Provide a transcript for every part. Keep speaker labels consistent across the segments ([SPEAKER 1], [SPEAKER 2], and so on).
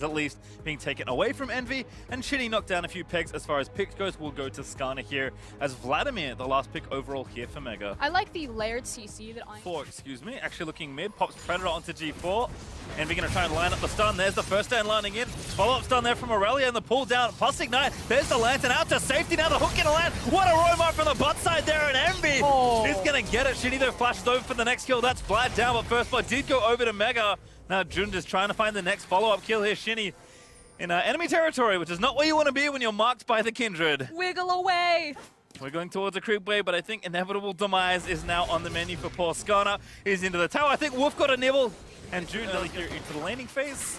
[SPEAKER 1] at least being taken away from Envy, and Shinny knocked down a few pegs as far as picks goes. Will go to Skana here as Vladimir, the last pick overall here for Mega.
[SPEAKER 2] I like the layered CC that
[SPEAKER 1] Excuse me, actually looking mid, pops Predator onto G4. Envy gonna try and line up the stun. There's the first stand lining in. Follow-up stun there from Aurelia and the pull down. Plus Ignite. There's the Lantern out to safety. Now the hook gonna land. What a roam from the butt side there, and Envy is gonna get it. Shinny though flashes over for the next kill. That's Vlad down, but first blood did go over to Mega. Now Jun just trying to find the next follow-up kill here. Shinny in enemy territory, which is not where you want to be when you're marked by the Kindred.
[SPEAKER 2] wiggle away.
[SPEAKER 1] We're going towards a creep wave, but I think inevitable demise is now on the menu for poor Skana. He's into the tower. I think Wolf got a nibble, and June nearly here into the laning phase.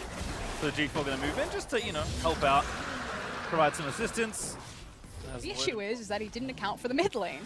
[SPEAKER 1] So the G4 going to move in just to, help out, provide some assistance.
[SPEAKER 2] The issue is that he didn't account for the mid lane.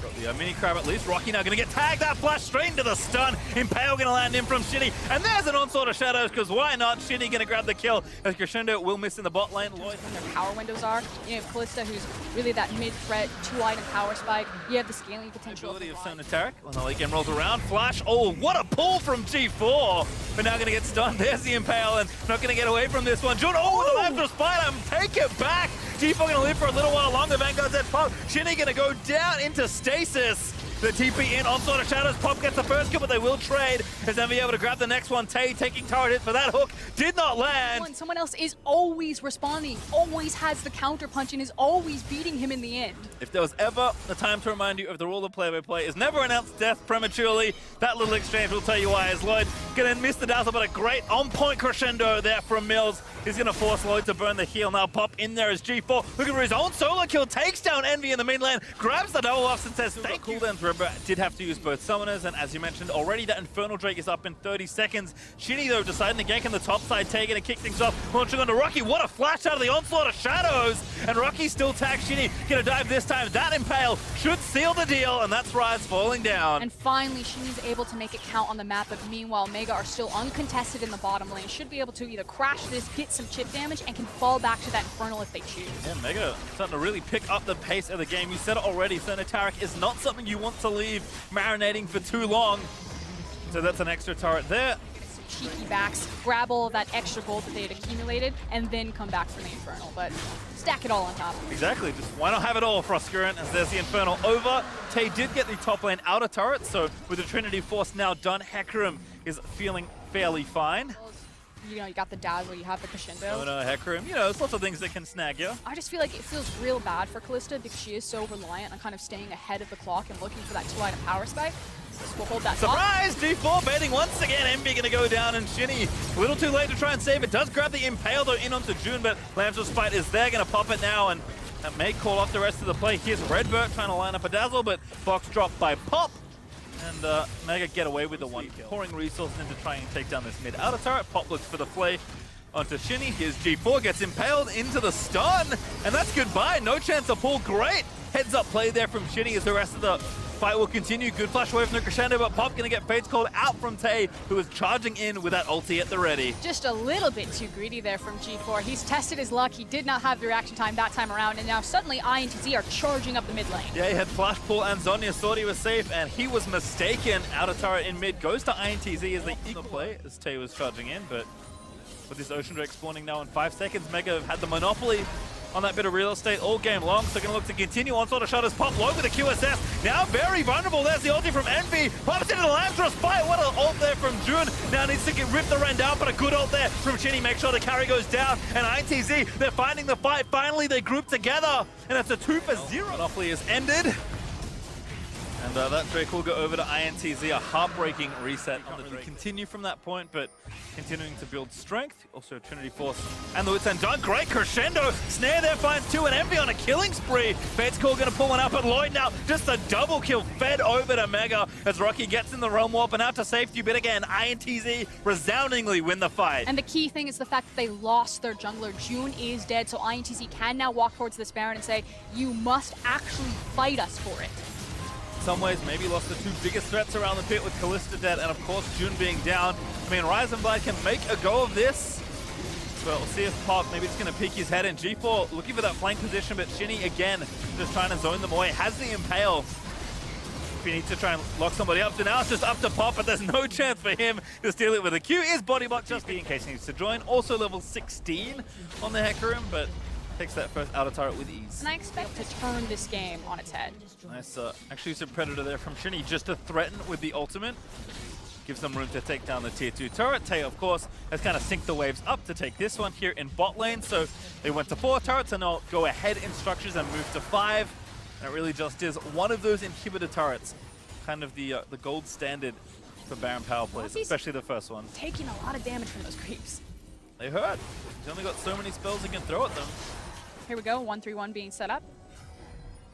[SPEAKER 1] Got the mini crab at least. Rocky now going to get tagged. That flash straight into the stun. Impale going to land in from Shinny. And there's an onslaught of shadows, because why not? Shinny going to grab the kill as Crescendo will miss in the bot lane. Lloyd.
[SPEAKER 2] When their power windows are, you have Callista, who's really that mid-threat, 2-item power spike. You have the scaling potential.
[SPEAKER 1] Ability of Sonateric. When the late game rolls around, flash. Oh, what a pull from G4. But now going to get stunned. There's the Impale, and not going to get away from this one. Jun, the left of Spider. Take it back. G4 going to live for a little while longer. Vanguard's at pop. Shinny going to go down into stasis. The TP in, onslaught of shadows. Pop gets the first kill, but they will trade as then be able to grab the next one. Tay taking turret hit for that hook. Did not land.
[SPEAKER 2] Someone else is always responding, always has the counter punch, and is always beating him in the end.
[SPEAKER 1] If there was ever a time to remind you of the rule of play-by-play is never announce death prematurely, that little exchange will tell you why. As Lloyd gonna miss the dazzle, but a great on-point crescendo there from Mills. He's gonna force Lloyd to burn the heal. Now Pop in there as G4 looking for his own solo kill, takes down Envy in the main lane, grabs the double offs and says thank you. Cooldown for did have to use both summoners, and as you mentioned already, that Infernal Drake is up in 30 seconds. Shinny though deciding to gank in the top side, taking to kick things off, launching onto Rocky. What a flash out of the onslaught of shadows, and Rocky still tags Shinny. Gonna dive this time. That Impale should seal the deal, and that's Rise falling down.
[SPEAKER 2] And finally, Shinny's able to make it count on the map, but meanwhile, Mega are still uncontested in the bottom lane. Should be able to either crash this, get some chip damage, and can fall back to that Infernal if they choose.
[SPEAKER 1] Yeah, Mega starting to really pick up the pace of the game. You said it already, Sonateric is not something you want to leave marinating for too long. So that's an extra turret there.
[SPEAKER 2] Some cheeky backs, grab all of that extra gold that they had accumulated, and then come back for the Infernal, but stack it all on top.
[SPEAKER 1] Exactly, just why not have it all, Frostcurrent, as there's the Infernal over. Tay did get the top lane outer turret, so with the Trinity Force now done, Hecarim is feeling fairly fine.
[SPEAKER 2] You got the dazzle, you have the crescendo.
[SPEAKER 1] Oh no, Hecarim, there's lots of things that can snag you.
[SPEAKER 2] I just feel like it feels real bad for Callista because she is so reliant on kind of staying ahead of the clock and looking for that 2-item power spike. We'll hold that
[SPEAKER 1] Surprise! G4 baiting once again. Envy gonna go down, and Shinny a little too late to try and save it. Does grab the Impale though in onto June, but Lamb's Spite is there, gonna pop it now, and that may call off the rest of the play. Here's Redbird trying to line up a dazzle, but box dropped by Pop. And Mega get away with the one kill. Pouring resources into trying to take down this mid outer turret. Pop looks for the play onto Shinny. Here's G4, gets impaled into the stun, and that's goodbye. No chance to pull. Great heads up play there from Shinny as the rest of the fight will continue. Good flash away from the crescendo, but Pop gonna get Fates called out from Tay, who is charging in with that ulti at the ready.
[SPEAKER 2] Just a little bit too greedy there from G4. He's tested his luck. He did not have the reaction time that time around, and now suddenly INTZ are charging up the mid lane.
[SPEAKER 1] Yeah, he had flash pull, and Zhonya thought he was safe, and he was mistaken. Outer turret in mid goes to INTZ as they equal the play as Tay was charging in, but with this Ocean Drake spawning now in 5 seconds, Mega have had the monopoly on that bit of real estate all game long, so gonna look to continue. Onslaught of Shadows. Pop low with the QSS. Now very vulnerable. There's the ulti from Envy. Pops into the Lamb's Spite. What an ult there from June. Now needs to get ripped the Rend out, but a good ult there from Shinny. Make sure the carry goes down. And INTZ, they're finding the fight. Finally, they group together. And it's a 2-for-0. Monopoly is ended. And that Drake will go over to INTZ, a heartbreaking reset on the Drake. Continue from that point, but continuing to build strength. Also Trinity Force and the Wits End done. Great crescendo. Snare there finds 2, and Envy on a killing spree. Fate's Call gonna pull one up at Lloyd now. Just a double kill fed over to Mega as Rocky gets in the Realm Warp and out to safety. But again, INTZ resoundingly win the fight.
[SPEAKER 2] And the key thing is the fact that they lost their jungler. June is dead, so INTZ can now walk towards this Baron and say, you must actually fight us for it.
[SPEAKER 1] In some ways, maybe lost the 2 biggest threats around the pit with Callista dead, and of course June being down. I mean, Rise and Vlad can make a go of this. But we'll see if Pop, maybe it's going to peek his head in. G4 looking for that flank position, but Shinny again just trying to zone them away. Has the Impale. TP needs to try and lock somebody up. So now it's just up to Pop, but there's no chance for him to steal it with a Q. Is body block just in case he needs to join. Also level 16 on the Hecarim, but takes that first outer turret with ease.
[SPEAKER 2] And I expect to turn this game on its head.
[SPEAKER 1] Nice, actually some Predator there from Shinny just to threaten with the ultimate. Gives them room to take down the tier 2 turret. Tay, of course, has kind of synced the waves up to take this one here in bot lane. So they went to 4 turrets and they'll go ahead in structures and move to 5. And it really just is one of those inhibitor turrets. Kind of the gold standard for Baron power plays, especially the first one.
[SPEAKER 2] Taking a lot of damage from those creeps.
[SPEAKER 1] They hurt. He's only got so many spells he can throw at them.
[SPEAKER 2] Here we go, 1-3-1 being set up.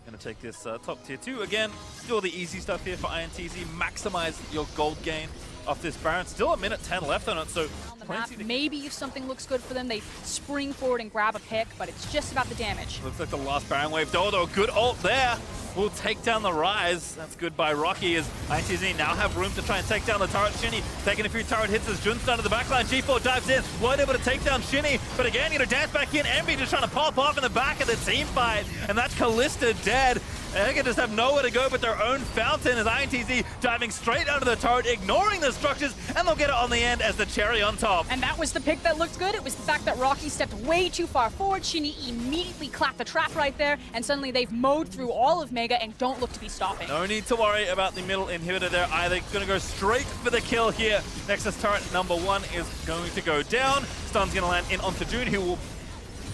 [SPEAKER 1] Gonna take this top tier 2 again. Still the easy stuff here for INTZ. Maximize your gold gain off this Baron. Still a minute 10 left on it, so
[SPEAKER 2] on the map, maybe if something looks good for them, they spring forward and grab a pick, but it's just about the damage.
[SPEAKER 1] Looks like the last Baron wave. Dodo, good ult there. Will take down the Rise. That's good by Rocky as INTZ now have room to try and take down the turret. Shinny taking a few turret hits as Jun's down to the backline. G4 dives in, weren't able to take down Shinny, but again, dance back in. Envy just trying to pop off in the back of the team fight, and that's Callista dead. They can just have nowhere to go but their own fountain as INTZ diving straight under the turret, ignoring the structures, and they'll get it on the end as the cherry on top.
[SPEAKER 2] And that was the pick that looked good. It was the fact that Rocky stepped way too far forward. Shinny immediately clapped the trap right there, and suddenly they've mowed through all of Mega and don't look to be stopping.
[SPEAKER 1] No need to worry about the middle inhibitor there either. Gonna go straight for the kill here. Nexus turret number 1 is going to go down. Stun's gonna land in onto June, who will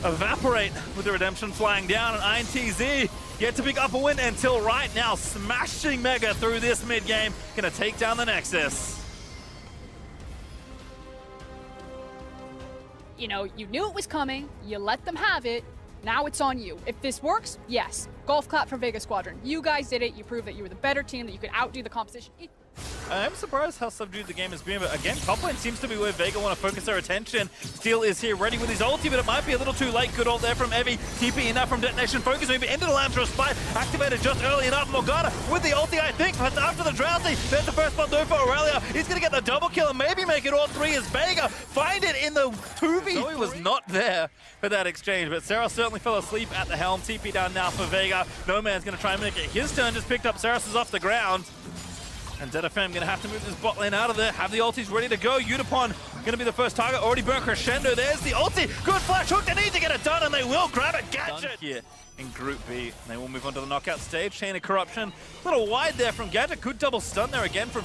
[SPEAKER 1] evaporate with the redemption flying down, and INTZ yet to pick up a win until right now, smashing Mega through this mid game. Gonna take down the Nexus.
[SPEAKER 2] You know, you knew it was coming, you let them have it, now it's on you. If this works, yes, golf clap for Vega Squadron. You guys did it, you proved that you were the better team, that you could outdo the competition.
[SPEAKER 1] I'm surprised how subdued the game has been, but again, top lane seems to be where Vega want to focus their attention. Steel is here ready with his ulti, but it might be a little too late. Good ult there from Evie. TP enough from Detonation Focus, maybe into the Lamb's Spite, activated just early enough. Morgana with the ulti, I think, but after the Drowsy, there's the first Baldo for Aurelia. He's going to get the double kill and maybe make it all 3 as Vega find it in the 2v. Zoe was not there for that exchange, but Sarah certainly fell asleep at the helm. TP down now for Vega. No Man's going to try and make it his turn, just picked up Saras off the ground. And Dedafam going to have to move this bot lane out of there, have the ultis ready to go. Udapon going to be the first target, already burnt Crescendo. There's the ulti, good flash hook, they need to get it done, and they will grab it. Gadget here in Group B. They will move on to the knockout stage. Chain of Corruption, a little wide there from Gadget. Good double stun there again from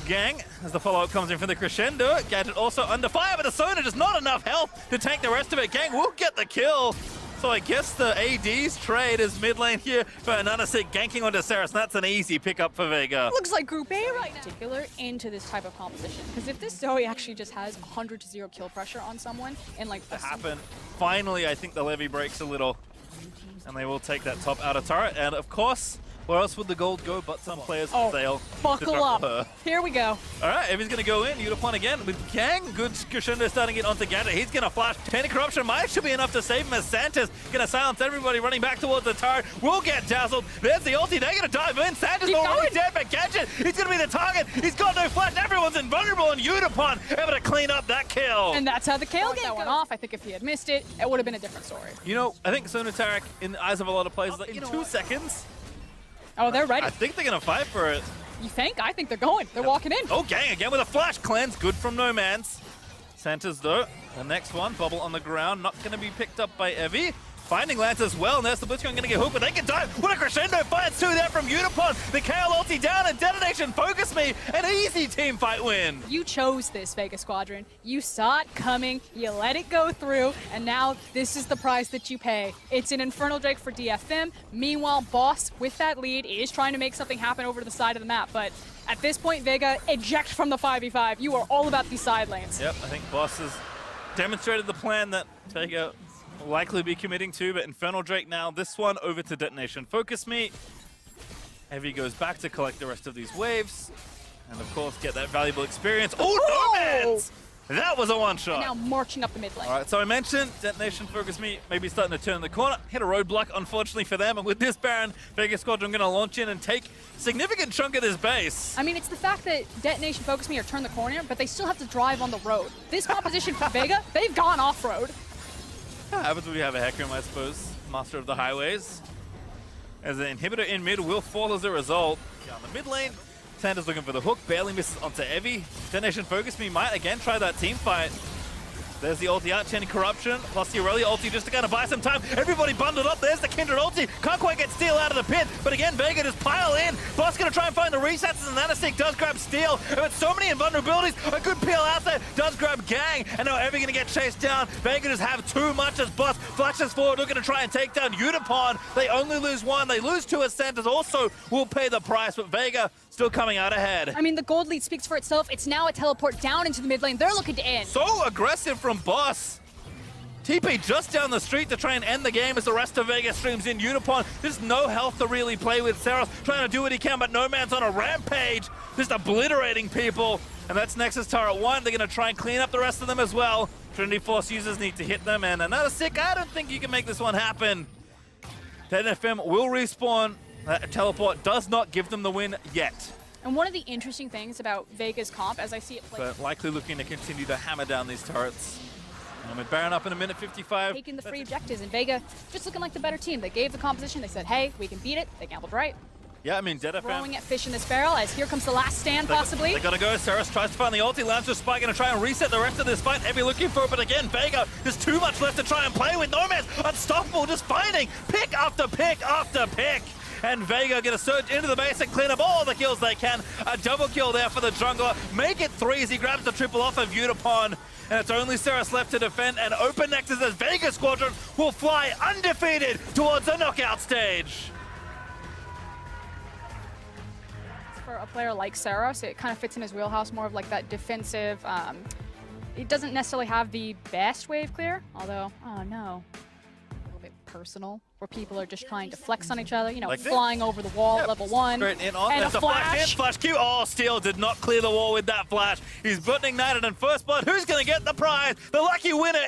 [SPEAKER 1] Gang as the follow-up comes in from the Crescendo. Gadget also under fire, but the Sona just not enough health to tank the rest of it. Gang will get the kill. So I guess the AD's trade is mid lane here for Ananasik ganking onto Saras. That's an easy pickup for Vega.
[SPEAKER 2] Looks like Group A right now. Particular into this type of composition. Because if this Zoe actually just has 100-0 kill pressure on someone and like
[SPEAKER 1] to happen, finally I think the levy breaks a little. And they will take that top outer turret. And of course, where else would the gold go but some players for sale?
[SPEAKER 2] Buckle up. Here we go.
[SPEAKER 1] All right, Evie's going to go in. Udapon again with Gang. Good Crescendo starting it onto Gadget. He's going to flash. Chain of Corruption might should be enough to save him as Santa's going to silence everybody running back towards the turret. Will get dazzled. There's the ulti. They're going to dive in. Santa's already dead, but Gadget, he's going to be the target. He's got no flash. Everyone's invulnerable, and Udapon able to clean up that kill.
[SPEAKER 2] And that's how the kill game went off. I think if he had missed it, it would have been a different story.
[SPEAKER 1] You know, I think Sonotarik, in the eyes of a lot of players, in 2 seconds,
[SPEAKER 2] oh, they're ready.
[SPEAKER 1] I think they're going to fight for it.
[SPEAKER 2] You think? I think they're going. They're walking in.
[SPEAKER 1] Oh, Gang again with a flash cleanse. Good from No Man's. Santa's though. The next one, Bubble on the ground. Not going to be picked up by Evie. Finding Lance as well, and there's the Blitzcrank going to get hooked, but they can dive. What a Crescendo finds 2 there from Udapon. The KL ulti down, and Detonation Focus Me. An easy team fight win.
[SPEAKER 2] You chose this, Vega Squadron. You saw it coming, you let it go through, and now this is the price that you pay. It's an Infernal Drake for DFM. Meanwhile, Boss, with that lead, is trying to make something happen over to the side of the map, but at this point, Vega, eject from the 5v5. You are all about these side lanes.
[SPEAKER 1] Yep, I think Boss has demonstrated the plan that Vega will likely be committing to, but Infernal Drake now, this one over to Detonation Focus Me. Evie goes back to collect the rest of these waves, and of course get that valuable experience. Oh, No Man's! That was a one-shot.
[SPEAKER 2] Now marching up the mid lane.
[SPEAKER 1] All right, so I mentioned Detonation Focus Me maybe starting to turn the corner. Hit a roadblock, unfortunately for them, and with this Baron, Vega Squadron going to launch in and take a significant chunk of this base.
[SPEAKER 2] I mean, it's the fact that Detonation Focus Me or turn the corner, but they still have to drive on the road. This composition for Vega, they've gone off-road.
[SPEAKER 1] What happens when you have a Hecarim, I suppose? Master of the highways. as an inhibitor in mid will fall as a result. Down the mid lane, Santa's looking for the hook, barely misses onto Evie. Detonation Focus Me might again try that team fight. There's the ulti out, Chain Corruption, plus the Aurelia ulti just to kind of buy some time. Everybody bundled up, there's the Kindred ulti. Can't quite get Steel out of the pit, but again, Vega just pile in. Boss gonna try and find the resets, and Nanostic does grab Steel. And with so many invulnerabilities, a good peel out there, does grab Gang, and now Evie gonna get chased down. Vega just have too much as Boss flashes forward, looking to try and take down Unipon. They only lose one, they lose two as Santas also will pay the price, but Vega still coming out ahead.
[SPEAKER 2] I mean, the gold lead speaks for itself. It's now a teleport down into the mid lane. They're looking to end.
[SPEAKER 1] So aggressive from Boss. TP just down the street to try and end the game as the rest of Vegas streams in. Unipon, there's no health to really play with. Saros trying to do what he can, but No Man's on a rampage, just obliterating people. And that's Nexus turret 1. They're going to try and clean up the rest of them as well. Trinity Force users need to hit them, and another sick. I don't think you can make this one happen. FM will respawn. Teleport does not give them the win yet.
[SPEAKER 2] And one of the interesting things about Vega's comp, as I see it play,
[SPEAKER 1] But likely looking to continue to hammer down these turrets. And with Baron up in a minute 55.
[SPEAKER 2] taking the free objectives, and Vega just looking like the better team. They gave the composition, they said, hey, we can beat it. They gambled right.
[SPEAKER 1] Yeah, I mean, Dead FM.
[SPEAKER 2] Throwing at fish in this barrel, as here comes the last stand, possibly.
[SPEAKER 1] They gotta go. Saros tries to find the ulti. Lancer Spike gonna try and reset the rest of this fight. Evie looking for it, but again, Vega, there's too much left to try and play with. No Man's unstoppable, just finding pick after pick after pick. And Vega gonna surge into the base and clean up all the kills they can. A double kill there for the jungler. Make it 3 as he grabs the triple off of Unipon. And it's only Saros left to defend, and open Nexus as Vega Squadron will fly undefeated towards the knockout stage.
[SPEAKER 2] For a player like Saros, it kind of fits in his wheelhouse, more of like that defensive. It doesn't necessarily have the best wave clear, although, oh no, a little bit personal, where people are just trying to flex on each other, you know,
[SPEAKER 1] Like
[SPEAKER 2] flying over the wall at level 1.
[SPEAKER 1] Straight in on.
[SPEAKER 2] And
[SPEAKER 1] There's
[SPEAKER 2] a
[SPEAKER 1] the flash in,
[SPEAKER 2] flash.
[SPEAKER 1] flash Q. Oh, Steel did not clear the wall with that flash. He's button ignited in first blood. Who's going to get the prize? The lucky winner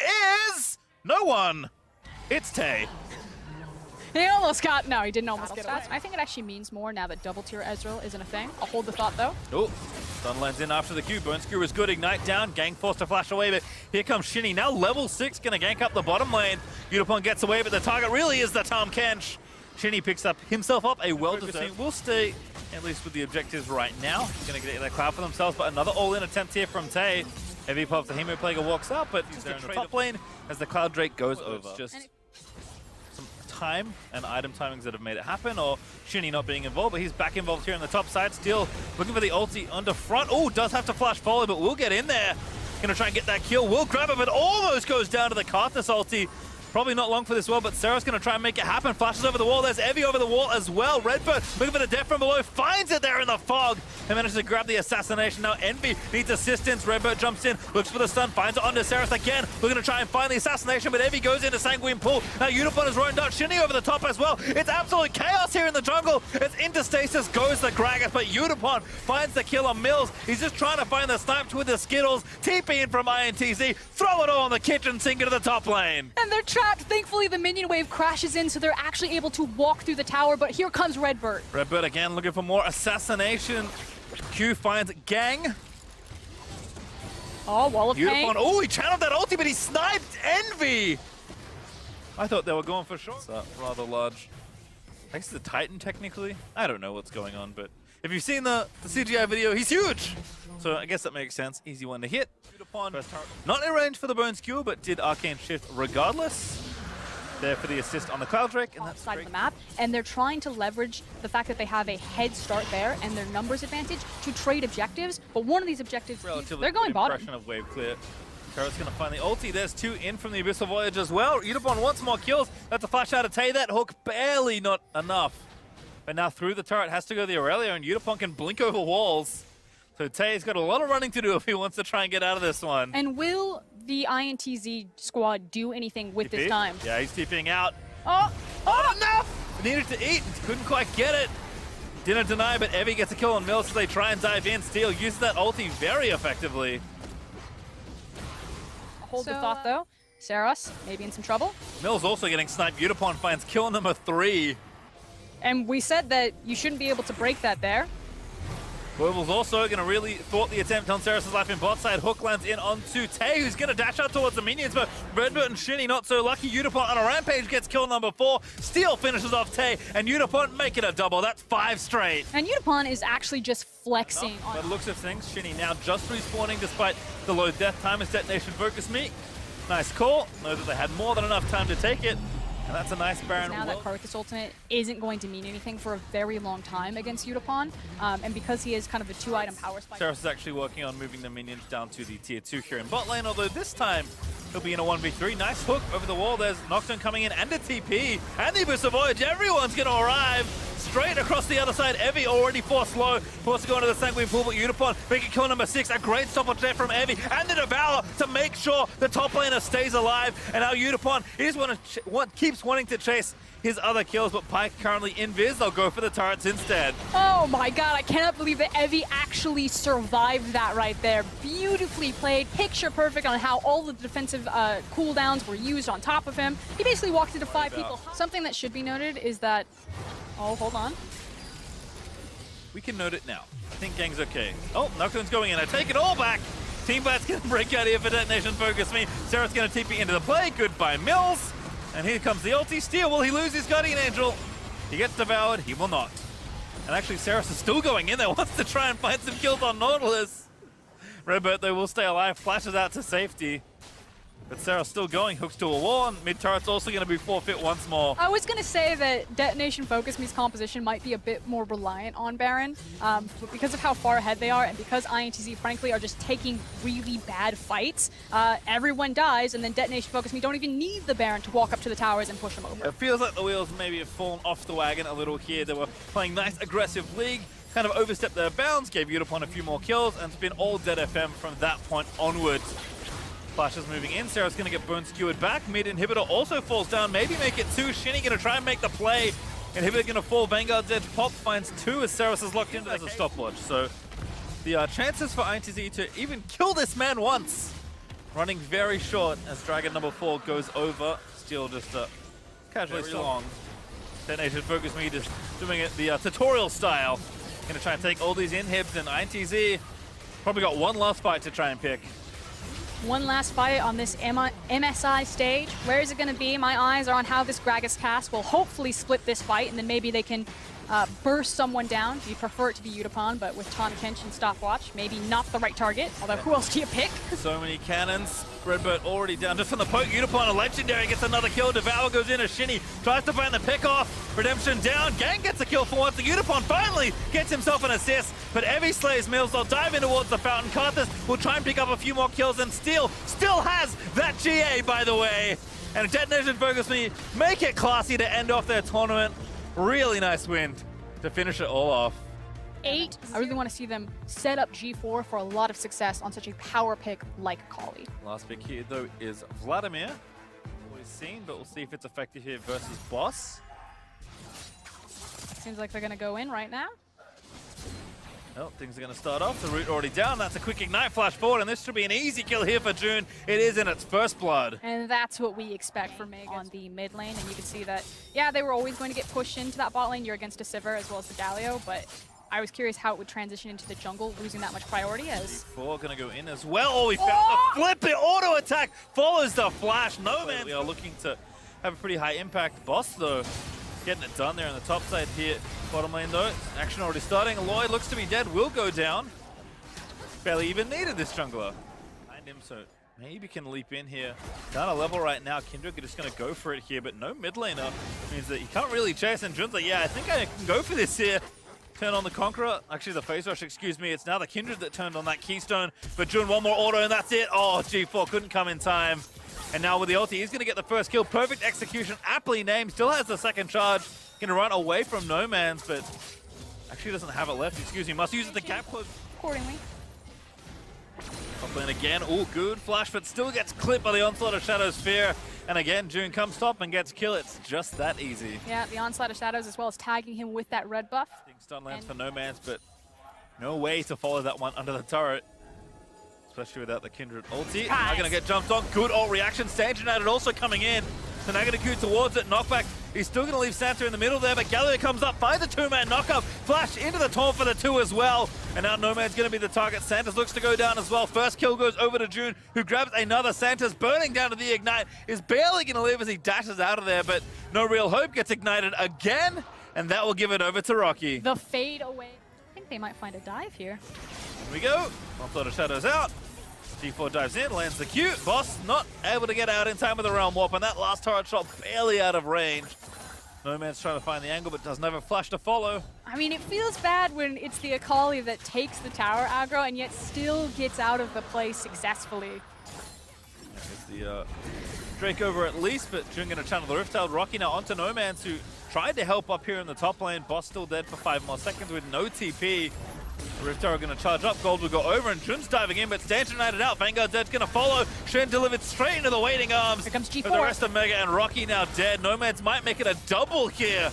[SPEAKER 1] is no one. It's Tay.
[SPEAKER 2] He almost got, no, he didn't almost get it. I think it actually means more now that double tier Ezreal isn't a thing. I'll hold the thought though.
[SPEAKER 1] Oh, Stun lands in after the Q. Burn Skewer is good. Ignite down. Gang forced to flash away, but here comes Shinny. Now level 6, going to gank up the bottom lane. Unipon gets away, but the target really is the Tahm Kench. Shinny picks up himself up a well-deserved. We'll stay at least with the objectives right now. He's going to get that cloud for themselves, but another all-in attempt here from Tay. Heavy pops the Hemo Plaguer walks out, but he's there in the top lane as the Cloud Drake goes over. Just some time and item timings that have made it happen, or Shinny not being involved, but he's back involved here on the top side. Still looking for the ulti under front. Oh, does have to flash forward, but we'll get in there. Gonna try and get that kill. We'll grab it, but almost goes down to the Karthus ulti. Probably not long for this wall, but Sarah's going to try and make it happen. Flashes over the wall. There's Evie over the wall as well. Redbird looking for the death from below. Finds it there in the fog. And manages to grab the assassination. Now Envy needs assistance. Redbird jumps in, looks for the stun, finds it onto Saros again. Looking to try and find the assassination, but Evie goes into Sanguine Pool. Now Unipon is rolling down. Shinny over the top as well. It's absolute chaos here in the jungle. As into stasis goes the Gragas, but Unipon finds the kill on Mills. He's just trying to find the snipes with the Skittles. TP in from INTZ. Throw it all in the kitchen sink into the top lane.
[SPEAKER 2] And they're trapped. Thankfully, the minion wave crashes in, so they're actually able to walk through the tower, but here comes Redbird.
[SPEAKER 1] Redbird again looking for more assassination. Q finds Gang.
[SPEAKER 2] Oh, Wall of Pain.
[SPEAKER 1] Oh, he channeled that ulti, but he sniped Envy. I thought they were going for sure. It's rather large. I guess it's a Titan, technically. I don't know what's going on, but if you've seen the CGI video, he's huge. So I guess that makes sense. Easy one to hit. Not in range for the Bone Skewer, but did Arcane Shift regardless. There for the assist on the Cloud Drake, and that's
[SPEAKER 2] side of the map, and they're trying to leverage the fact that they have a head start there and their numbers advantage to trade objectives. But one of these objectives, they're going bottom.
[SPEAKER 1] Impression of wave clear. Carrot's going to find the ulti. There's 2 in from the Abyssal Voyage as well. Unipon wants more kills. That's a flash out of Tay. That hook barely not enough. But now through the turret has to go the Aurelia, and Unipon can blink over walls. So Tay's got a lot of running to do if he wants to try and get out of this one.
[SPEAKER 2] And will the INTZ squad do anything with this time?
[SPEAKER 1] Yeah, he's TPing out.
[SPEAKER 2] Oh,
[SPEAKER 1] Enough! Needed to eat, couldn't quite get it. Didn't deny, but Evie gets a kill on Mills, so they try and dive in. Steel uses that ulti very effectively.
[SPEAKER 2] Hold the thought though. Saros, maybe in some trouble.
[SPEAKER 1] Mills also getting sniped. Unipon finds kill number 3.
[SPEAKER 2] And we said that you shouldn't be able to break that there.
[SPEAKER 1] Wervel's also going to really thwart the attempt on Ceres' life in bot side. Hook lands in onto Tay, who's going to dash out towards the minions, but Redbird and Shinny not so lucky. Unipont on a rampage gets kill number 4. Steel finishes off Tay, and Unipont make it a double. That's 5 straight.
[SPEAKER 2] And Unipon is actually just flexing.
[SPEAKER 1] By the looks of things, Shinny now just respawning despite the low death time as Detonation focus me. Nice call. Know that they had more than enough time to take it. And that's a nice Baron.
[SPEAKER 2] Now that Karthus ultimate isn't going to mean anything for a very long time against Udapon, and because he is kind of a 2-item power spike.
[SPEAKER 1] Ceres is actually working on moving the minions down to the tier 2 here in bot lane, although this time he'll be in a 1v3. Nice hook over the wall. There's Nocturne coming in and a TP. And the Abyss of Voyage. Everyone's going to arrive. Straight across the other side, Evie already forced low. Wants to go into the Sanguine Pool, but Unipon making kill number 6. A great stopwatch there from Evie and the Devour to make sure the top laner stays alive. And now Unipon is keeps wanting to chase his other kills, but Pyke currently invis. They'll go for the turrets instead.
[SPEAKER 2] Oh my god, I cannot believe that Evie actually survived that right there. Beautifully played, picture perfect on how all the defensive cooldowns were used on top of him. He basically walked into 5 people. Something that should be noted is that... Oh, hold on.
[SPEAKER 1] We can note it now. I think gang's okay. Oh, Nocturne's going in. I take it all back. Team Bat's going to break out here for Detonation Focus Me. Sarah's going to TP into the play. Goodbye, Mills. And here comes the ulti. Steel, will he lose his Guardian Angel? He gets devoured. He will not. And actually, Ceres is still going in there. Wants to try and find some kills on Nautilus. Redbird, though, will stay alive. Flashes out to safety. But Sarah's still going, hooks to a wall, and mid-turret's also going to be forfeit once more.
[SPEAKER 2] I was going to say that Detonation Focus Me's composition might be a bit more reliant on Baron, but because of how far ahead they are, and because INTZ, frankly, are just taking really bad fights, everyone dies, and then Detonation Focus Me don't even need the Baron to walk up to the towers and push them over.
[SPEAKER 1] It feels like the wheels maybe have fallen off the wagon a little here. They were playing nice, aggressive league, kind of overstepped their bounds, gave Udapon a few more kills, and it's been all dead FM from that point onwards. Flash is moving in. Sarah's going to get bone skewered back. Mid inhibitor also falls down. Maybe make it 2. Shinny going to try and make the play. Inhibitor going to fall. Vanguard's edge pop finds 2 as Saris is locked into as a stopwatch. So the chances for INTZ to even kill this man once running very short as Dragon number 4 goes over. Steel just casually still long. Detonation Focus Me just doing it the tutorial style. Going to try and take all these inhibs, and INTZ probably got one last fight to try and pick.
[SPEAKER 2] One last fight on this MSI stage. Where is it going to be? My eyes are on how this Gragas cast will hopefully split this fight, and then maybe they can burst someone down. You prefer it to be Udapon, but with Taunt Kench and Stopwatch, maybe not the right target. Although, who else do you pick?
[SPEAKER 1] So many cannons. Redbird already down just from the poke. Udapon, a legendary, gets another kill. Devour goes in as Shinny tries to find the pick off. Redemption down. Gang gets a kill for once. The Udapon finally gets himself an assist, but Evie slays Mills. They'll dive in towards the fountain. Karthus will try and pick up a few more kills, and Steel still has that GA, by the way. And Detonation Focus Me make it classy to end off their tournament. Really nice win to finish it all off.
[SPEAKER 2] 8. I really want to see them set up G4 for a lot of success on such a power pick like Kali.
[SPEAKER 1] Last pick here, though, is Vladimir. Always seen, but we'll see if it's effective here versus Boss.
[SPEAKER 2] Seems like they're going to go in right now.
[SPEAKER 1] Well, things are going to start off. The root already down. That's a quick ignite flash forward, and this should be an easy kill here for June. It is in its first blood.
[SPEAKER 2] And that's what we expect from Mega on the mid lane. And you can see that, yeah, they were always going to get pushed into that bot lane. You're against a Sivir as well as the Galio, but I was curious how it would transition into the jungle, losing that much priority as...
[SPEAKER 1] G4 going to go in as well. Oh, we found the flip. It auto attack follows the flash. No man. We are looking to have a pretty high impact. Boss, though, getting it done there on the top side here. Bottom lane, though, action already starting. Lloyd looks to be dead, will go down. Barely even needed this jungler. Behind him, so maybe can leap in here. Down a level right now. Kindred just going to go for it here, but no mid laner. Means that he can't really chase, and Jun's like, yeah, I think I can go for this here. Turn on the Conqueror. Actually, the Phase Rush, excuse me. It's now the Kindred that turned on that Keystone. But Jun, one more auto, and that's it. Oh, G4 couldn't come in time. And now with the ulti, he's going to get the first kill. Perfect execution, aptly named. Still has the second charge. Going to run away from No Man's, but actually doesn't have it left. Excuse me, must use it to gap close.
[SPEAKER 2] Accordingly.
[SPEAKER 1] Top lane again. Oh, good flash, but still gets clipped by the onslaught of Shadow Sphere. And again, June comes top and gets kill. It's just that easy.
[SPEAKER 2] Yeah, the onslaught of Shadows as well as tagging him with that red buff.
[SPEAKER 1] Stun lands for No Man's, but no way to follow that one under the turret. Especially without the Kindred ulti. Are going to get jumped on. Good ult reaction. Stage United also coming in. The Naganaku towards it, knockback. He's still going to leave Santa in the middle there, but Galileo comes up, finds a two-man knockup, flash into the taunt for the 2 as well. And now Nomad's going to be the target. Santa's looks to go down as well. First kill goes over to June, who grabs another. Santa's burning down to the Ignite, is barely going to live as he dashes out of there, but no real hope, gets ignited again, and that will give it over to Rocky.
[SPEAKER 2] The fade away. I think they might find a dive here.
[SPEAKER 1] Here we go. Onslaught of Shadows out. G4 dives in, lands the Q. Boss not able to get out in time with the Realm Warp, and that last turret shot barely out of range. Nomad's trying to find the angle, but doesn't have a flash to follow.
[SPEAKER 2] I mean, it feels bad when it's the Akali that takes the tower aggro and yet still gets out of the play successfully.
[SPEAKER 1] It's the Drake over at least, but June going to channel the Rift-Tailed. Rocky now onto Nomads, who tried to help up here in the top lane. Boss still dead for 5 more seconds with no TP. Rift-Tailed going to charge up, Gold will go over, and Jun's diving in, but Stanch United out. Vanguard's dead's going to follow. Shen delivered straight into the waiting arms.
[SPEAKER 2] Here comes G4.
[SPEAKER 1] For the rest of Mega, and Rocky now dead. Nomads might make it a double here,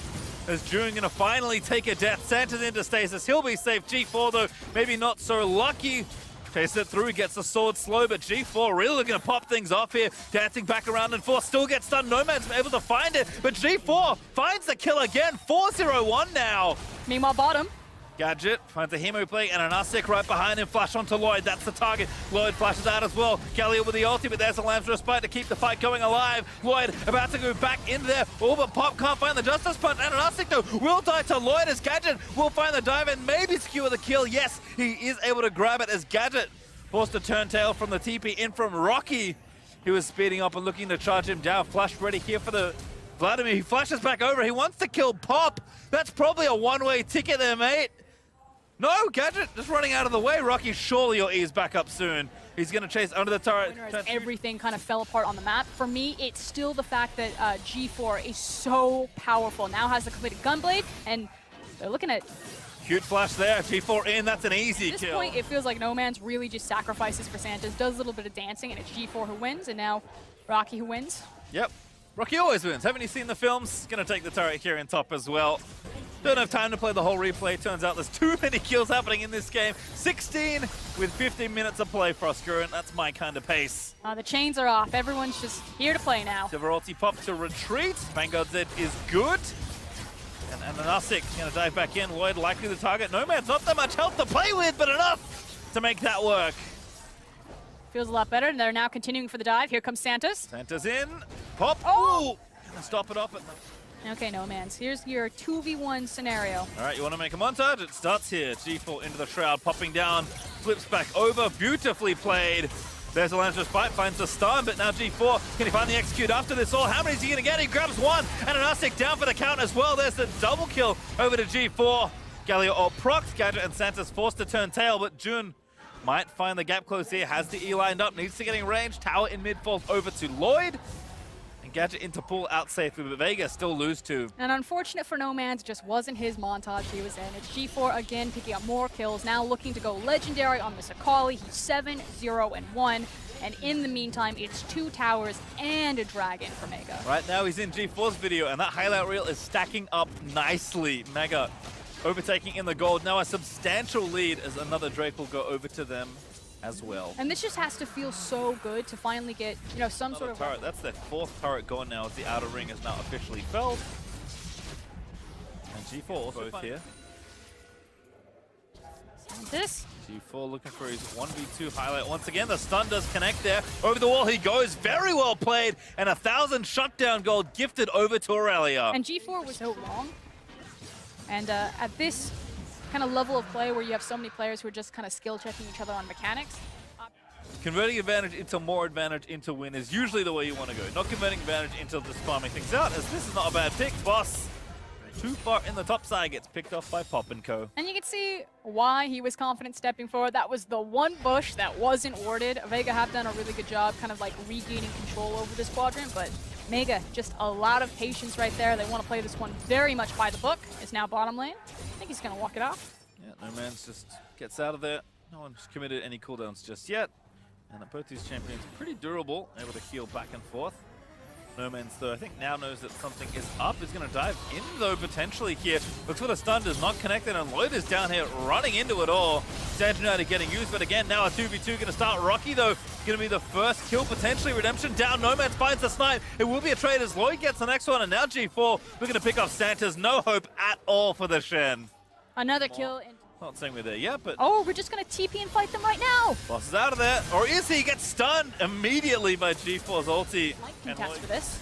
[SPEAKER 1] as June going to finally take a death. Santa's into stasis, he'll be safe. G4 though, maybe not so lucky. Chase it through, gets the sword slow, but G4 really looking to pop things off here. Dancing back around and forth, still gets stunned. Nomad's able to find it, but G4 finds the kill again. 4-0-1 now.
[SPEAKER 2] Meanwhile, bottom.
[SPEAKER 1] Gadget finds a Hemo play and an Usyk right behind him. Flash onto Lloyd, that's the target. Lloyd flashes out as well. Galileo with the ulti, but there's a Lamb's Respite to keep the fight going alive. Lloyd about to go back into there. Oh, but Pop can't find the Justice Punch, and an Usyk though will die to Lloyd as Gadget will find the dive and maybe secure the kill. Yes, he is able to grab it as Gadget forced to turn tail from the TP in from Rocky. He was speeding up and looking to charge him down. Flash ready here for the Vladimir. He flashes back over. He wants to kill Pop. That's probably a one-way ticket there, mate. No, Gadget just running out of the way. Rocky, surely your E's back up soon. He's going to chase under the turret.
[SPEAKER 2] Everything kind of fell apart on the map. For me, it's still the fact that G4 is so powerful. Now has the completed Gunblade, and they're looking at...
[SPEAKER 1] Cute flash there. G4 in. That's an easy kill.
[SPEAKER 2] At this point, it feels like No Man's really just sacrifices for Santas, does a little bit of dancing, and it's G4 who wins, and now Rocky who wins.
[SPEAKER 1] Yep. Rocky always wins. Haven't you seen the films? Going to take the turret here in top as well. Don't have time to play the whole replay. Turns out there's too many kills happening in this game. 16 with 15 minutes of play, Froskurin. That's my kind of pace.
[SPEAKER 2] The chains are off. Everyone's just here to play now.
[SPEAKER 1] Diveralti pop to retreat. Vanguard Z is good. And an Usyk going to dive back in. Lloyd likely the target. Nomad's not that much health to play with, but enough to make that work.
[SPEAKER 2] Feels a lot better, and they're now continuing for the dive. Here comes Santas.
[SPEAKER 1] Santa's in. Pop.
[SPEAKER 2] Oh!
[SPEAKER 1] Gonna stop it off.
[SPEAKER 2] Okay, No Man's. Here's your 2v1 scenario.
[SPEAKER 1] All right, you want to make a montage? It starts here. G4 into the shroud, popping down, flips back over. Beautifully played. There's a Lance Respite, finds the stun, but now G4, can he find the execute after this all? How many is he going to get? He grabs one, and an Usyk down for the count as well. There's the double kill over to G4. Galileo all procs, Gadget and Santa's forced to turn tail, but Jun might find the gap close here, has the E lined up, needs to get in range. Tower in mid falls over to Lloyd. And Gadget into pull out safely, but Vega still lose two.
[SPEAKER 2] And unfortunate for No Man's, just wasn't his montage he was in. It's G4 again picking up more kills, now looking to go legendary on Miss Akali. He's 7-0-1. And in the meantime, it's 2 towers and a dragon for Mega.
[SPEAKER 1] Right now he's in G4's video, and that highlight reel is stacking up nicely. Mega overtaking in the gold. Now a substantial lead as another Drake will go over to them as well.
[SPEAKER 2] And this just has to feel so good to finally get, you know, some sort of
[SPEAKER 1] turret. That's their 4th turret gone now as the outer ring is now officially felled. And G4 also both here.
[SPEAKER 2] This
[SPEAKER 1] G4 looking for his 1v2 highlight. Once again, the stun does connect there. Over the wall he goes. Very well played. And 1,000 shutdown gold gifted over to Aurelia.
[SPEAKER 2] And G4 was so long. And at this kind of level of play where you have so many players who are just kind of skill checking each other on mechanics.
[SPEAKER 1] Converting advantage into more advantage into win is usually the way you want to go. Not converting advantage into just farming things out, as this is not a bad pick. Boss, too far in the top side, gets picked off by Pop and Co.
[SPEAKER 2] And you can see why he was confident stepping forward. That was the one bush that wasn't warded. Vega have done a really good job kind of like regaining control over this quadrant, but Mega, just a lot of patience right there. They want to play this one very much by the book. It's now bottom lane. I think he's going to walk it off.
[SPEAKER 1] Yeah, No Man's just gets out of there. No one's committed any cooldowns just yet. And both these champions are pretty durable, able to heal back and forth. No Man's though, I think now knows that something is up. Is going to dive in though potentially here. Looks for the stun, does not connect it, and Lloyd is down here running into it all. Sand United getting used, but again now a 2v2 going to start. Rocky though going to be the first kill potentially. Redemption down, No Man finds the snipe. It will be a trade as Lloyd gets the next one, and now G4 we're going to pick off Santa's. No hope at all for the Shen.
[SPEAKER 2] Another kill.
[SPEAKER 1] Not saying we're there yet, but...
[SPEAKER 2] Oh, we're just going to TP and fight them right now.
[SPEAKER 1] Boss is out of there. Or is he? Gets stunned immediately by G4's ulti.
[SPEAKER 2] Mike can catch for this.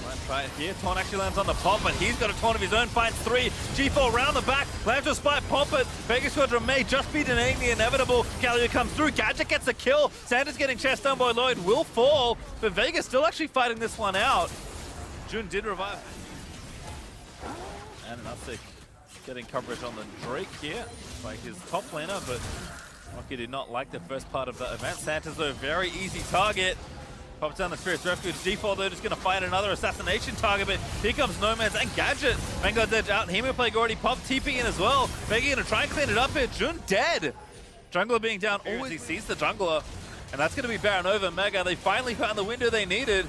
[SPEAKER 1] Might try it here. Taunt actually lands on the pop, but he's got a taunt of his own. Finds 3. G4 round the back. Lands to spike, pop it. Vega Squadron may just be denying the inevitable. Galio comes through. Gadget gets a kill. Santa's getting chest done by Lloyd. Will fall, but Vega's still actually fighting this one out. Jun did revive. And an uptick. Getting coverage on the Drake here by his top laner, but Rocky did not like the first part of that event. Santa's though, very easy target. Pops down the Spirit's Refuge. G4 though, just going to find another assassination target, but here comes No Man's and Gadget. Vanguard's edge out. Hemoplague already popped, TP in as well. Vega going to try and clean it up here. Jun dead. Jungler being down, always he sees the jungler, and that's going to be Baron over Mega. They finally found the window they needed,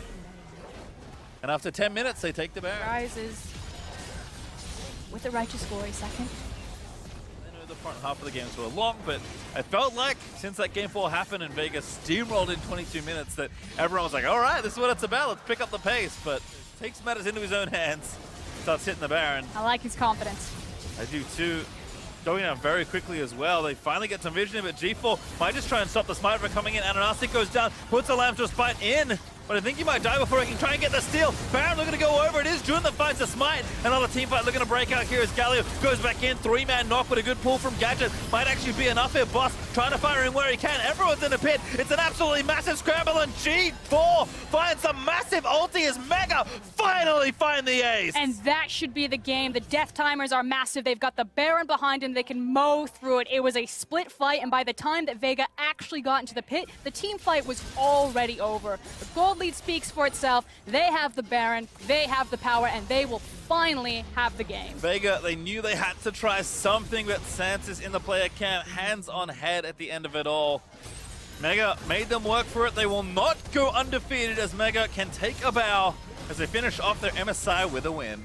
[SPEAKER 1] and after 10 minutes, they take the Baron.
[SPEAKER 2] Rises with the Righteous Glory second.
[SPEAKER 1] I know the front half of the games were long, but I felt like since that game 4 happened and Vegas steamrolled in 22 minutes that everyone was like, all right, this is what it's about. Let's pick up the pace. But takes matters into his own hands. Starts hitting the Baron.
[SPEAKER 2] I like his confidence.
[SPEAKER 1] I do too. Going down very quickly as well. They finally get some vision in, but G4 might just try and stop the smite from coming in. Ananastic goes down, puts a lamb to a spite in. But I think he might die before he can try and get the steal. Baron looking to go over. It is Jun that finds the smite. Another team fight looking to break out here as Galio goes back in. 3-man knock with a good pull from Gadget. Might actually be enough here. Boss trying to fire him where he can. Everyone's in the pit. It's an absolutely massive scramble, and G4 finds a massive ulti as Mega finally find the ace.
[SPEAKER 2] And that should be the game. The death timers are massive. They've got the Baron behind him. They can mow through it. It was a split fight, and by the time that Vega actually got into the pit, the team fight was already over. The gold lead speaks for itself. They have the Baron, they have the power, and they will finally have the game.
[SPEAKER 1] Vega, they knew they had to try something, but Santa's in the player camp, hands on head at the end of it all. Mega made them work for it. They will not go undefeated as Mega can take a bow as they finish off their MSI with a win.